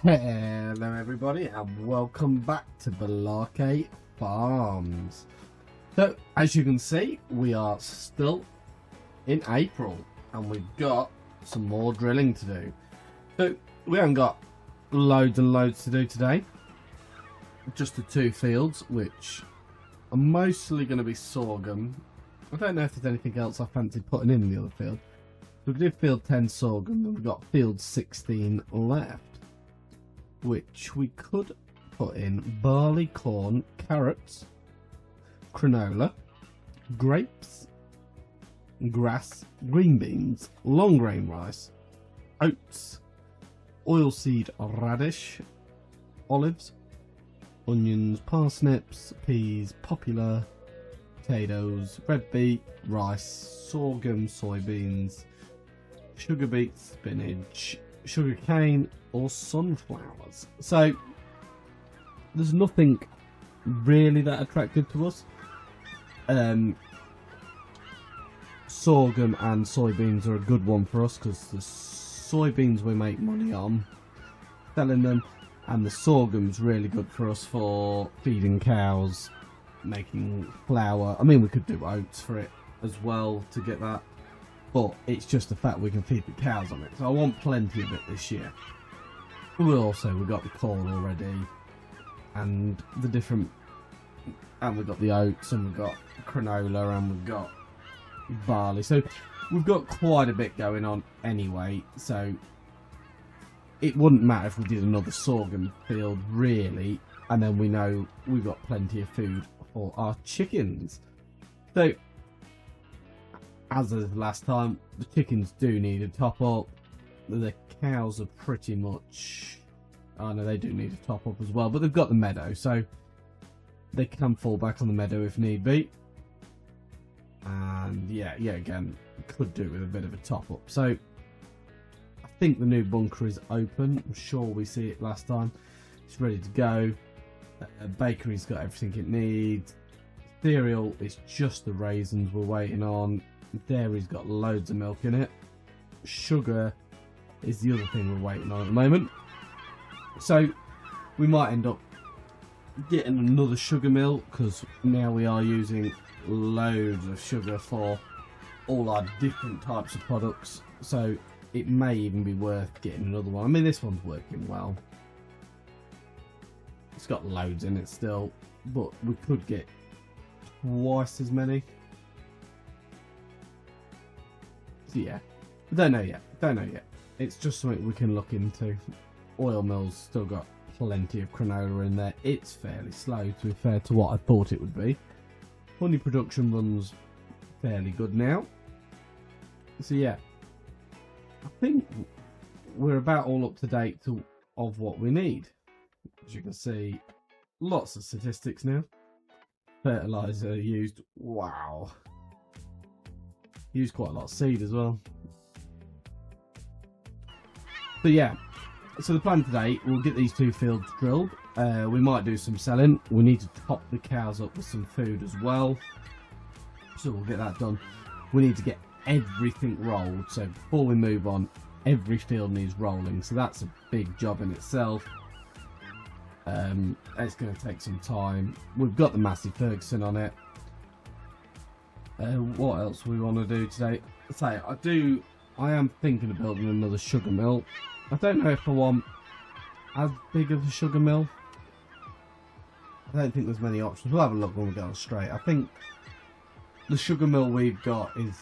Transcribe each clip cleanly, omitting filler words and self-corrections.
Hello everybody and welcome back to Balake Farms. So as you can see, we are still in April and we've got some more drilling to do. So we haven't got loads and loads to do today, just the two fields which are mostly going to be sorghum. I don't know if there's anything else I fancy putting in the other field. We can do field 10 sorghum and we've got field 16 left, which we could put in barley, corn, carrots, canola, grapes, grass, green beans, long grain rice, oats, oilseed radish, olives, onions, parsnips, peas, popular, potatoes, red beet, rice, sorghum, soybeans, sugar beets, spinach, sugar cane or sunflowers. So there's nothing really that attractive to us. Sorghum and soybeans are a good one for us because the soybeans we make money on selling them, and the sorghum's really good for us for feeding cows, making flour. I mean, we could do oats for it as well to get that, but it's just the fact we can feed the cows on it, so I want plenty of it this year. We've got the corn already, and the different, and we've got the oats, and we've got canola, and we've got barley, so we've got quite a bit going on anyway, so it wouldn't matter if we did another sorghum field really, and then we know we've got plenty of food for our chickens. So as of last time, the chickens do need a top up. The cows are pretty much, I know they do need a top up as well, but they've got the meadow, so they can fall back on the meadow if need be. And yeah, again, could do with a bit of a top up. So I think the new bunker is open. I'm sure we see it last time. It's ready to go. Bakery's got everything it needs. Cereal is just the raisins we're waiting on. Dairy's got loads of milk in it. Sugar is the other thing we're waiting on at the moment. So we might end up getting another sugar mill because now we are using loads of sugar for all our different types of products. So it may even be worth getting another one. I mean, this one's working well. It's got loads in it still, but we could get twice as many. So yeah, we don't know yet. It's just something we can look into. Oil mills still got plenty of canola in there. It's fairly slow to be fair to what I thought it would be. Honey production runs fairly good now. So yeah, I think we're about all up to date of what we need. As you can see, lots of statistics now. Fertilizer used, wow. Used quite a lot of seed as well. But yeah, so the plan today, we'll get these two fields drilled. We might do some selling. We need to top the cows up with some food as well. So we'll get that done. We need to get everything rolled. So before we move on, every field needs rolling. So that's a big job in itself. It's going to take some time. We've got the Massey Ferguson on it. What else we want to do today? I am thinking of building another sugar mill. I don't know if I want as big of a sugar mill. I don't think there's many options. We'll have a look when we go straight. I think the sugar mill we've got is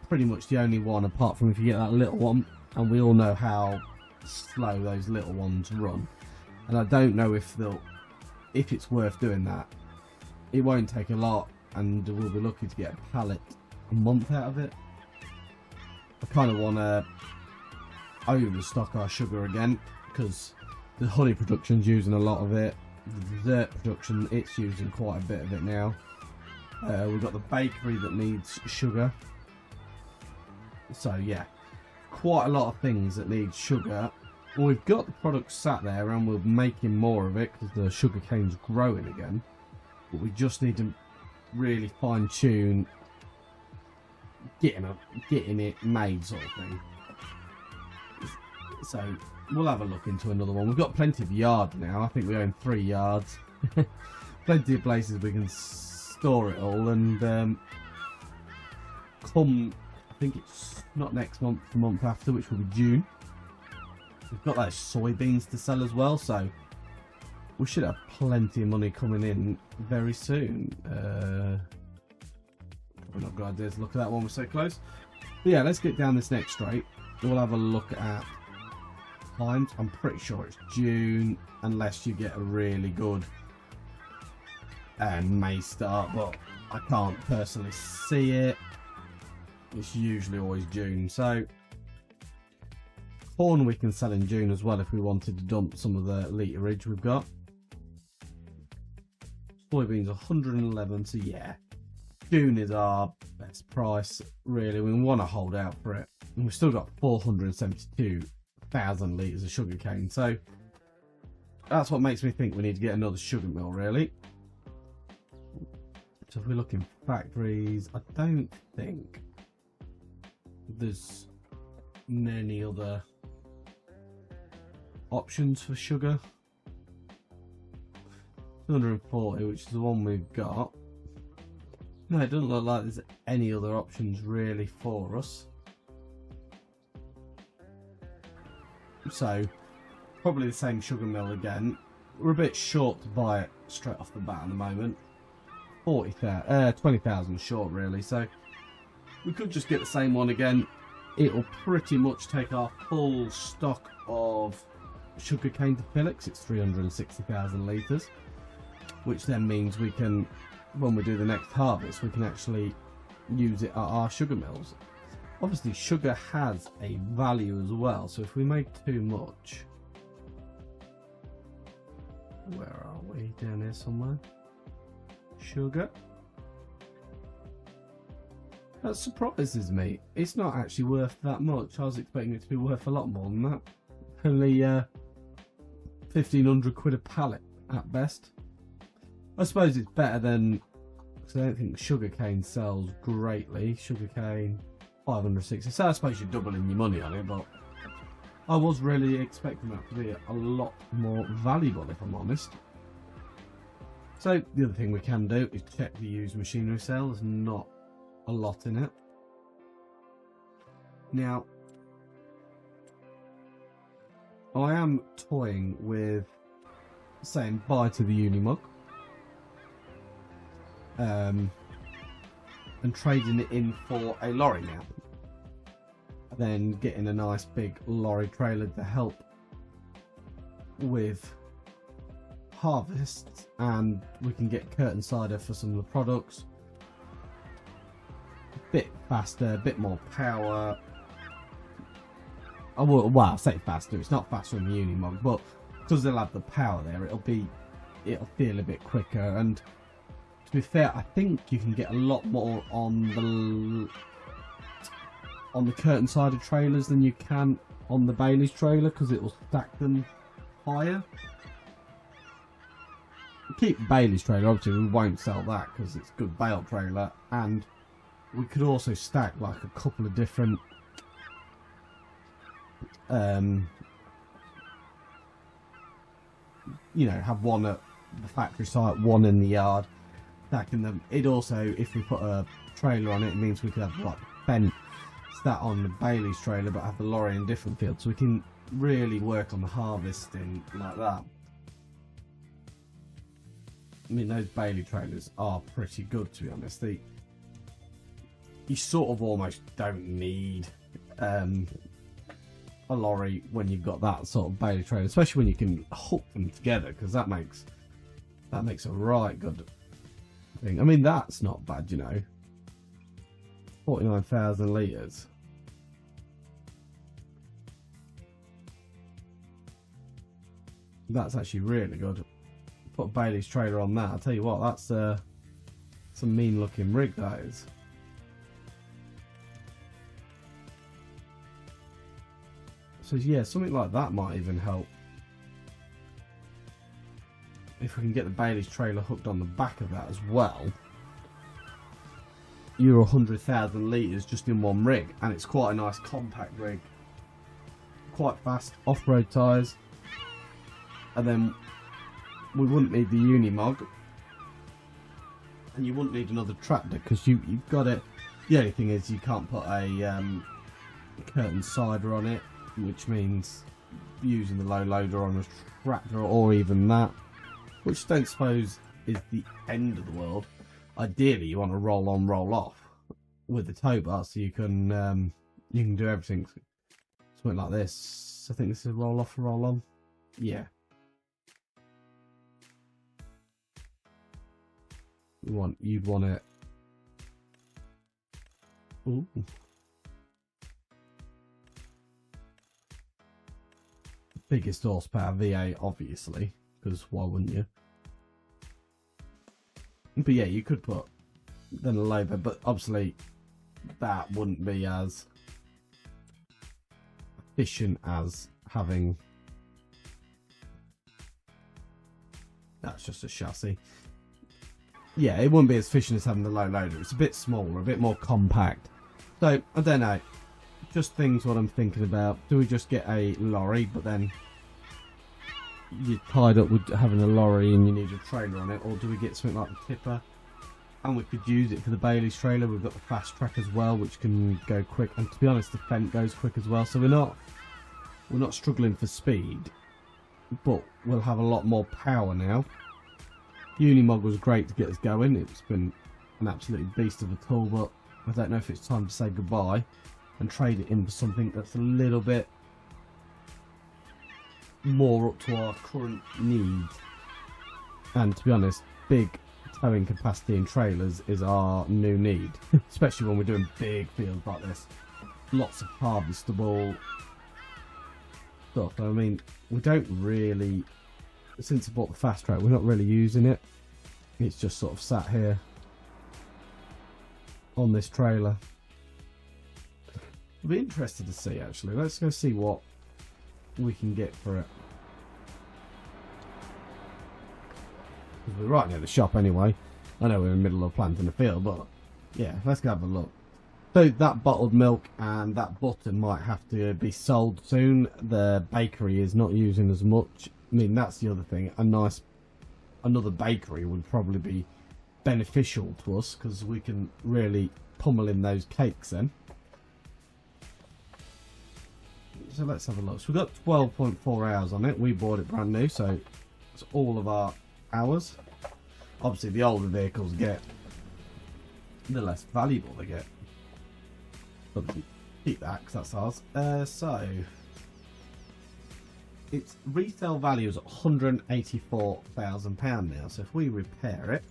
pretty much the only one, apart from if you get that little one, and we all know how slow those little ones run. And I don't know if it's worth doing that. It won't take a lot, and we'll be lucky to get a pallet a month out of it. I kind of want to overstock our sugar again because the honey production's using a lot of it. The dessert production, it's using quite a bit of it now. We've got the bakery that needs sugar. So yeah, quite a lot of things that need sugar. Well, we've got the product sat there and we're making more of it because the sugar cane's growing again. But we just need to really fine tune getting it made, sort of thing. So we'll have a look into another one. We've got plenty of yard now. I think we own 3 yards. Plenty of places we can store it all, and come, I think it's not next month, the month after, which will be June. We've got those soybeans to sell as well, so we should have plenty of money coming in very soon. Probably not a good idea to look at that one, we're so close. But yeah, let's get down this next straight. We'll have a look at times. I'm pretty sure it's June, unless you get a really good May start, but I can't personally see it. It's usually always June. So corn we can sell in June as well if we wanted to dump some of the literage we've got. Soybeans 111, so yeah, June is our best price really. We want to hold out for it, and we've still got 472,000 litres of sugar cane, so that's what makes me think we need to get another sugar mill really. So if we look in factories, I don't think there's many other options for sugar. 240, which is the one we've got. No, it doesn't look like there's any other options really for us. So probably the same sugar mill again. We're a bit short to buy it straight off the bat at the moment. 20,000 short really, so we could just get the same one again. It'll pretty much take our full stock of sugarcane to fill it, 'cause it's 360,000 litres, which then means we can, when we do the next harvest, we can actually use it at our sugar mills. Obviously sugar has a value as well, so if we make too much, where are we? Down here somewhere. Sugar. That surprises me. It's not actually worth that much. I was expecting it to be worth a lot more than that. Only 1,500 quid a pallet at best. I suppose it's better than, because I don't think sugarcane sells greatly. Sugarcane 560. So I suppose you're doubling your money on it, but I was really expecting that to be a lot more valuable, if I'm honest. So the other thing we can do is check the used machinery sale. There's not a lot in it. Now, I am toying with saying bye to the Unimog and trading it in for a lorry now. Then getting a nice big lorry trailer to help with harvests, and we can get curtain cider for some of the products. A bit faster, a bit more power. Well, I say faster, it's not faster than the Unimog, but because they'll have the power there, it'll feel a bit quicker. And to be fair, I think you can get a lot more on the curtain cider trailers than you can on the Bailey's trailer, because it will stack them higher. Keep Bailey's trailer, obviously we won't sell that because it's a good bale trailer, and we could also stack like a couple of different you know, have one at the factory site, one in the yard, stacking them. It also, if we put a trailer on it, it means we could have like fence that on the Bailey's trailer but have the lorry in different fields, so we can really work on the harvesting like that. I mean, those Bailey trailers are pretty good, to be honest. You sort of almost don't need a lorry when you've got that sort of Bailey trailer, especially when you can hook them together, because that makes a right good thing. I mean, that's not bad, you know. 49,000 litres. That's actually really good. Put Bailey's trailer on that. I'll tell you what, that's some mean looking rig, that is. So yeah, something like that might even help. If we can get the Bailey's trailer hooked on the back of that as well, you're 100,000 litres just in one rig, and it's quite a nice compact rig. quite fast off-road tyres. And then we wouldn't need the Unimog. And you wouldn't need another tractor because you've got it. The only thing is you can't put a curtain sider on it, which means using the low loader on a tractor or even that, which I don't suppose is the end of the world. Ideally, you want to roll on, roll off with the tow bar, so you can do everything. Something like this. I think this is roll off, roll on. Yeah. You'd want it. Ooh. Biggest horsepower V8, obviously, because why wouldn't you? But yeah, you could put then a low bed, but obviously that wouldn't be as efficient as having. That's just a chassis. Yeah, it wouldn't be as efficient as having the low loader. It's a bit smaller, a bit more compact. So, I don't know. Just things what I'm thinking about. Do we just get a lorry, but then you're tied up with having a lorry and you need a trailer on it? Or do we get something like the tipper? And we could use it for the Bailey's trailer. We've got the fast track as well, which can go quick. And to be honest, the Fent goes quick as well. So we're not struggling for speed, but we'll have a lot more power now. Unimog was great to get us going. It's been an absolute beast of a tool, but I don't know if it's time to say goodbye and trade it in for something that's a little bit more up to our current needs. And to be honest, big towing capacity in trailers is our new need, especially when we're doing big fields like this. Lots of harvestable stuff. I mean, we don't really, since I bought the fast track, we're not really using it. It's just sort of sat here on this trailer. I'll be interested to see, actually. Let's go see what we can get for it. We're right near the shop anyway. I know we're in the middle of planting the field, but yeah, let's go have a look. So that bottled milk and that butter might have to be sold soon. The bakery is not using as much. I mean, that's the other thing. Another bakery would probably be beneficial to us because we can really pummel in those cakes then. So let's have a look. So we've got 12.4 hours on it. We bought it brand new, so it's all of our hours. Obviously, the older vehicles get, the less valuable they get. But keep that because that's ours. So its retail value is £184,000 now. So if we repair it,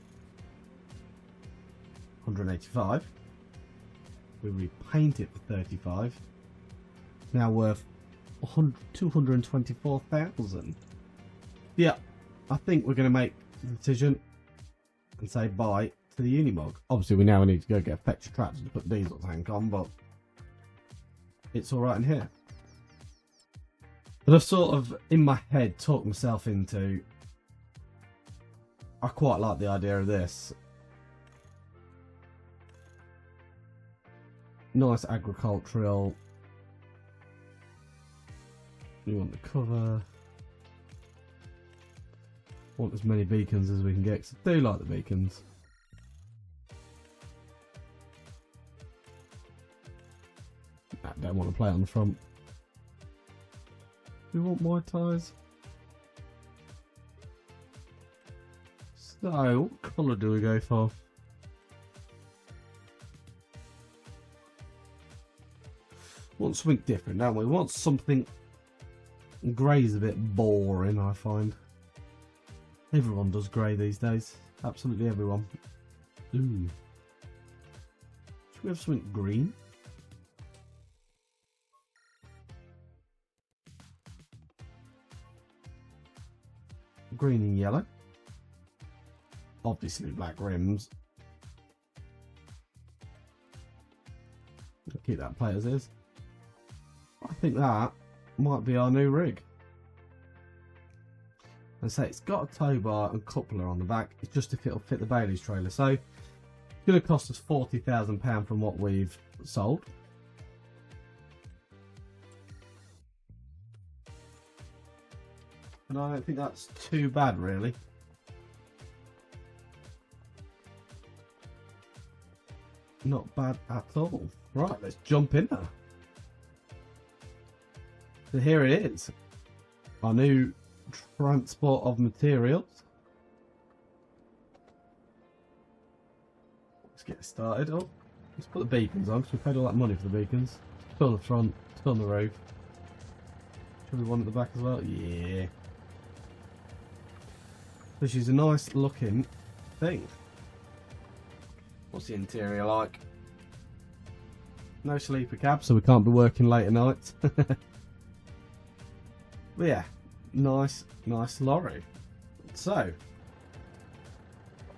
185. We repaint it for 35. It's now worth 224,000. Yeah, I think we're going to make the decision and say bye to the Unimog. Obviously, we now need to go get a fetch tractor to put diesel tank on, but it's all right in here. But I've sort of, in my head, talked myself into, I quite like the idea of this. Nice agricultural. We want the cover. Want as many beacons as we can get, because I do like the beacons. I don't want to play it on the front. Do we want wide tyres? So, what colour do we go for? Want something different, don't we? We want something. Grey's a bit boring, I find. Everyone does grey these days. Absolutely everyone. Ooh. Should we have something green? Green and yellow. Obviously black rims. I'll keep that plate as is. I think that might be our new rig. And say it's got a tow bar and coupler on the back. It's just if it'll fit the Bailey's trailer. So it's going to cost us £40,000 from what we've sold. And I don't think that's too bad, really. Not bad at all. Right, let's jump in there. So here it is. Our new transport of materials. Let's get started. Oh, let's put the beacons on because we paid all that money for the beacons. Two on the front, two on the roof. Should we one at the back as well? Yeah. This is a nice looking thing. What's the interior like? No sleeper cab, so we can't be working late at night. But yeah, nice lorry. So,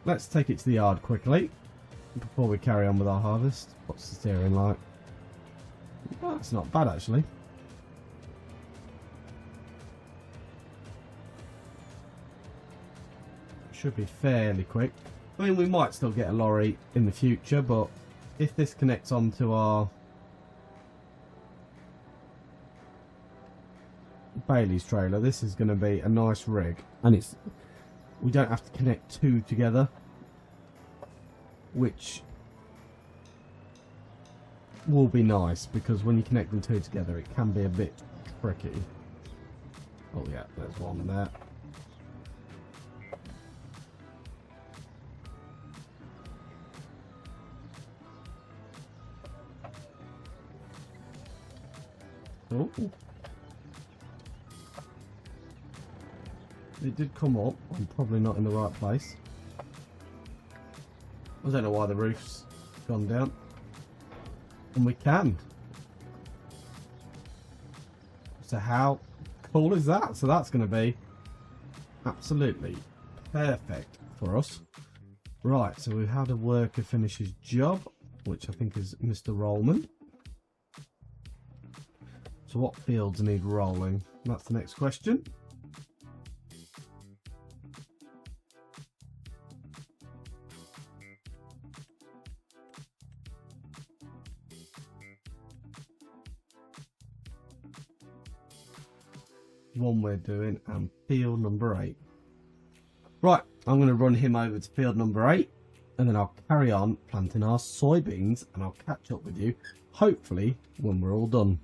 let's take it to the yard quickly before we carry on with our harvest. What's the steering like? Well, it's not bad actually. Should be fairly quick. I mean, we might still get a lorry in the future, but if this connects onto our Bailey's trailer, this is going to be a nice rig, and we don't have to connect two together, which will be nice, because when you connect them two together it can be a bit tricky. Oh yeah, there's one there. Oh. It did come up. I'm probably not in the right place. I don't know why the roof's gone down. And we can. So how cool is that? So that's going to be absolutely perfect for us. Right, so we've had a worker finish his job, which I think is Mr. Rollman. So what fields need rolling? That's the next question. One we're doing, and field number 8. Right, I'm going to run him over to field number 8, and then I'll carry on planting our soybeans, and I'll catch up with you, hopefully, when we're all done.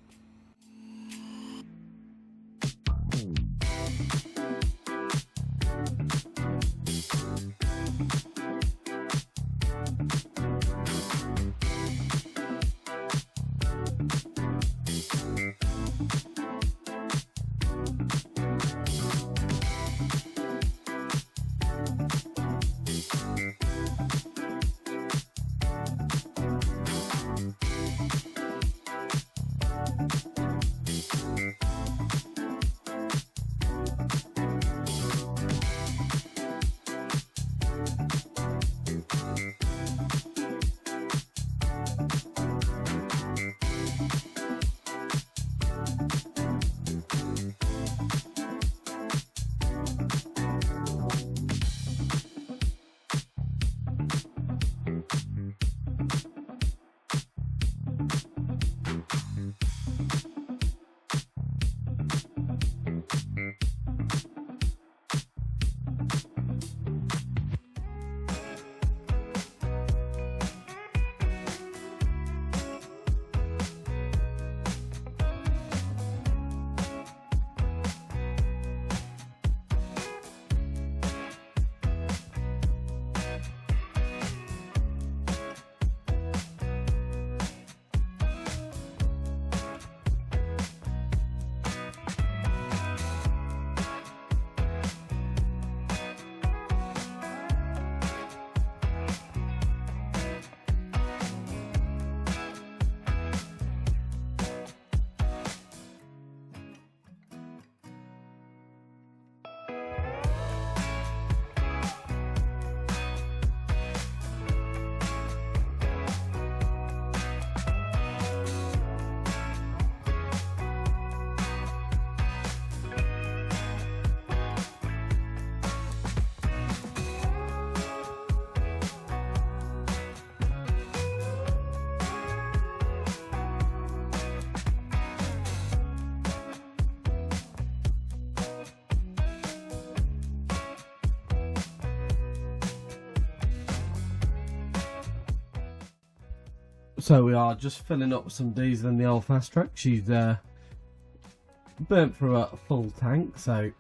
So we are just filling up some diesel in the old fast track. She's burnt through a full tank, so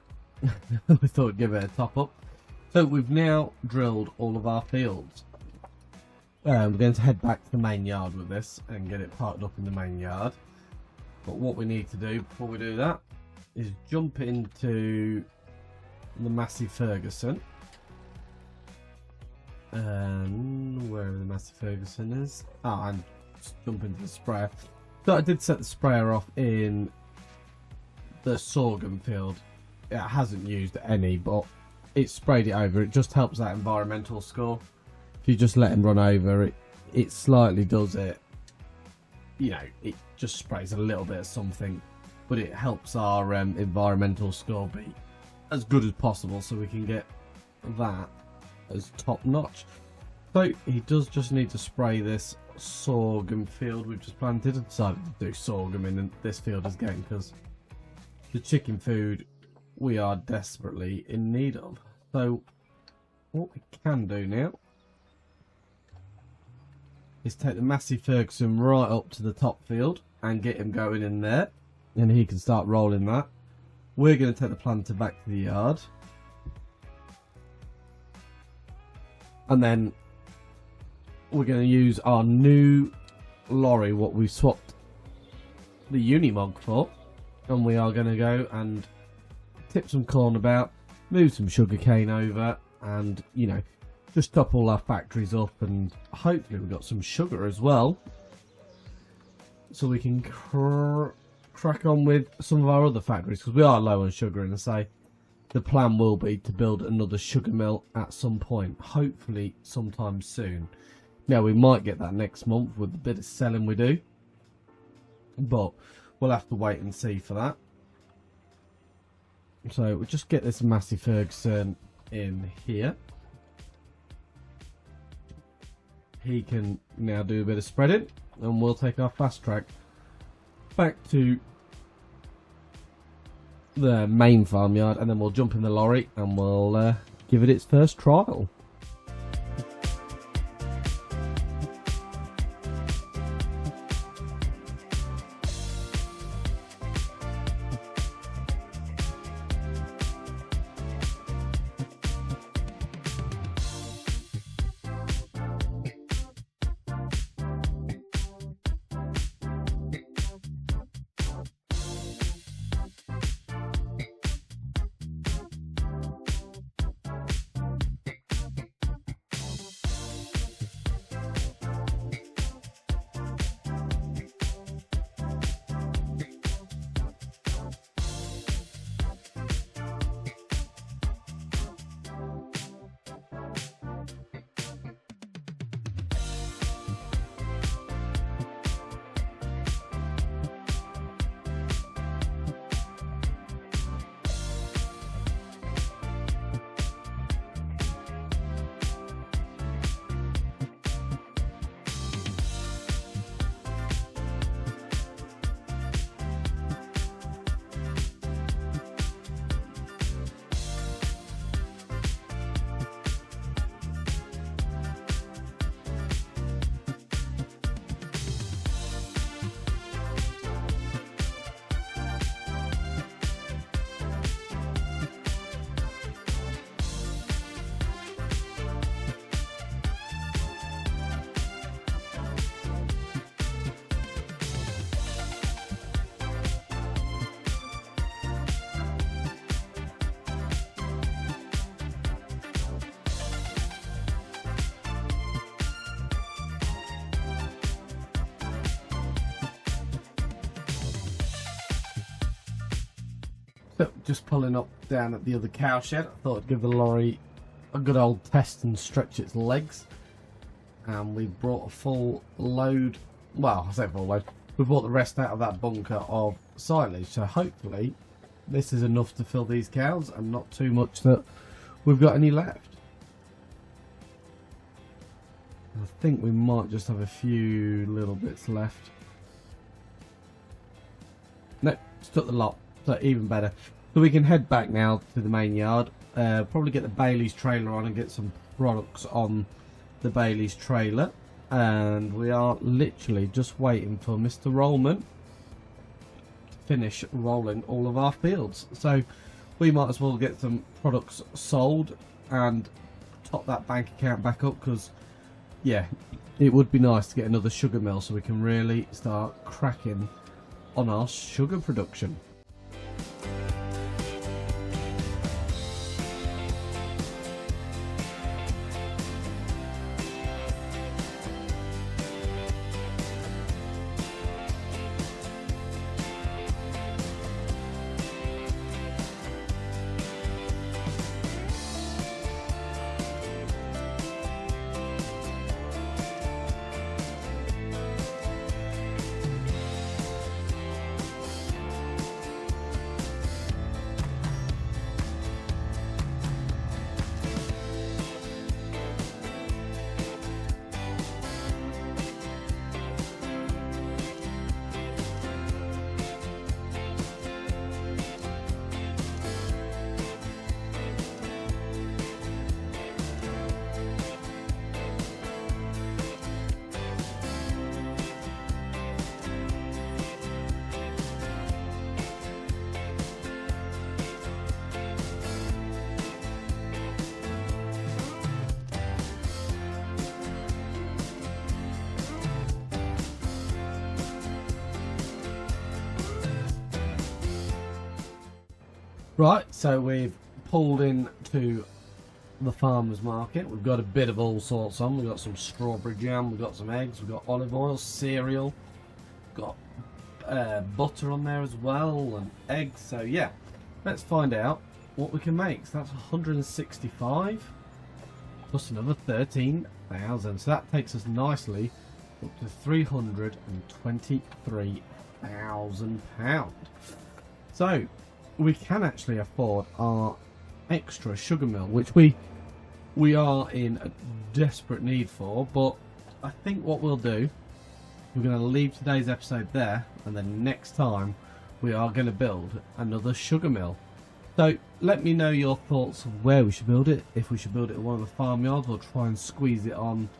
we thought we'd give it a top up. So we've now drilled all of our fields. We're going to head back to the main yard with this and get it parked up in the main yard. But what we need to do before we do that is jump into the Massey Ferguson. And where the Massey Ferguson is. And just jump into the sprayer. So I did set the sprayer off in the sorghum field. It hasn't used any, but it sprayed it over. It just helps that environmental score. If you just let him run over it slightly does it. You know, it just sprays a little bit of something, but it helps our environmental score be as good as possible, so we can get that as top notch. So he does just need to spray this sorghum field we've just planted. I decided to do sorghum in this field again because the chicken food we are desperately in need of. So what we can do now is take the Massey Ferguson right up to the top field and get him going in there, and he can start rolling that. We're going to take the planter back to the yard, and then we're going to use our new lorry, what we swapped the Unimog for, and we are going to go and tip some corn about, move some sugar cane over, and you know, just top all our factories up, and hopefully we've got some sugar as well, so we can crack on with some of our other factories, because we are low on sugar. And I say the plan will be to build another sugar mill at some point, hopefully sometime soon. Now we might get that next month with the bit of selling we do, but we'll have to wait and see for that. So we'll just get this Massey Ferguson in here. He can now do a bit of spreading, and we'll take our fast track back to the main farmyard, and then we'll jump in the lorry and we'll give it its first trial. So just pulling up down at the other cow shed, I thought I'd give the lorry a good old test and stretch its legs. And we brought a full load, well I say full load, we brought the rest out of that bunker of silage. So hopefully this is enough to fill these cows and not too much that we've got any left. I think we might just have a few little bits left. Nope, stuck the lot. So even better. So we can head back now to the main yard. Probably get the Bailey's trailer on and get some products on the Bailey's trailer. and we are literally just waiting for Mr. Rollman to finish rolling all of our fields. So we might as well get some products sold and top that bank account back up, because yeah, it would be nice to get another sugar mill so we can really start cracking on our sugar production. Right, so we've pulled into the farmer's market. We've got a bit of all sorts on. We've got some strawberry jam, we've got some eggs, we've got olive oil, cereal, got butter on there as well, and eggs. So yeah, let's find out what we can make. So that's 165 plus another 13,000. So that takes us nicely up to £323,000. So we can actually afford our extra sugar mill, which we are in a desperate need for. But I think what we'll do, we're going to leave today's episode there, and then next time we are going to build another sugar mill. So let me know your thoughts of where we should build it. If we should build it at one of the farmyards, we'll try and squeeze it on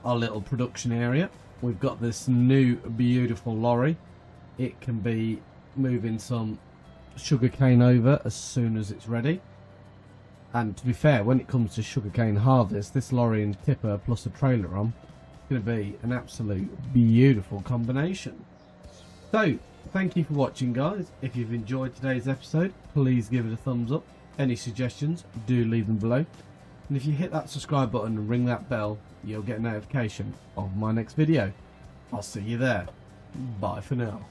our little production area. We've got this new beautiful lorry. It can be moving some sugarcane over as soon as it's ready. And to be fair, when it comes to sugarcane harvest, this lorry and tipper plus a trailer on, it's going to be an absolute beautiful combination. So thank you for watching, guys. If you've enjoyed today's episode, please give it a thumbs up. Any suggestions, do leave them below, and if you hit that subscribe button and ring that bell, you'll get a notification of my next video. I'll see you there. Bye for now.